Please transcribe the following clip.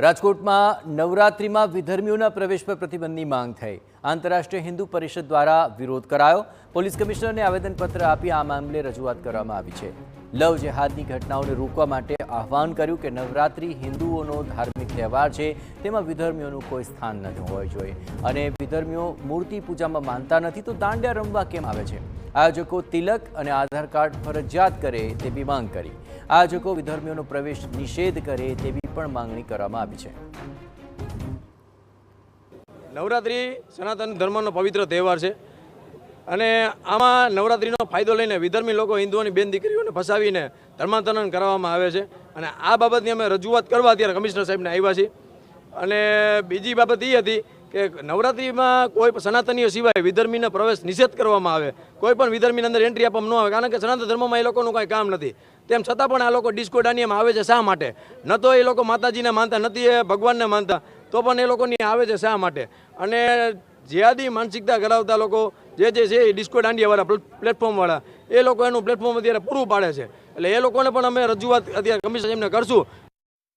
રાજકોટમાં નવરાત્રિમાં વિધર્મીઓના પ્રવેશ પર પ્રતિબંધની માંગ થઈ। આંતરરાષ્ટ્રીય હિન્દુ પરિષદ દ્વારા વિરોધ કરાયો। પોલીસ કમિશનરને આવેદનપત્ર આપી આ મામલે રજૂઆત કરવામાં આવી છે। લવ જેહાદની ઘટનાઓને રોકવા માટે આહવાન કર્યું કે નવરાત્રિ હિન્દુઓનો ધાર્મિક તહેવાર છે, તેમાં વિધર્મીઓનું કોઈ સ્થાન ન હોવું જોઈએ અને વિધર્મીઓ મૂર્તિ પૂજામાં માનતા નથી તો દાંડિયા રમવા કેમ આવે છે। આયોજકો તિલક અને આધાર કાર્ડ ફરજિયાત કરે તેવી માંગ કરી। આયોજકો વિધર્મીઓનો પ્રવેશ નિષેધ કરે તેવી પણ માંગણી કરવામાં આવી છે। નવરાત્રિ સનાતન ધર્મનો પવિત્ર તહેવાર છે અને આમાં નવરાત્રિનો ફાયદો લઈને વિધર્મી લોકો હિન્દુઓની બેન દીકરીઓને ફસાવીને ધર્માંતરણ કરવામાં આવે છે અને આ બાબતની અમે રજૂઆત કરવા અત્યારે કમિશનર સાહેબને આવ્યા છીએ। અને બીજી બાબત એ હતી કે નવરાત્રિમાં કોઈ સનાતનીય સિવાય વિધર્મીનો પ્રવેશ નિષેધ કરવામાં આવે, કોઈ પણ વિધર્મીની અંદર એન્ટ્રી આપવામાં ન આવે, કારણ કે સનાતન ધર્મમાં એ લોકોનું કાંઈ કામ નથી। તેમ છતાં પણ આ લોકો ડિસ્કો દાંડિયામાં આવે છે શા માટે? ન તો એ લોકો માતાજીને માનતા, નથી એ ભગવાનને માનતા, તો પણ એ લોકોની આવે છે શા માટે? અને જેહાદી માનસિકતા ધરાવતા લોકો જે છે એ ડિસ્કો દાંડિયાવાળા પ્લેટફોર્મવાળા એ લોકો એનું પ્લેટફોર્મ અત્યારે પૂરું પાડે છે। એટલે એ લોકોને પણ અમે રજૂઆત અત્યારે કમિશનર એમને કરશું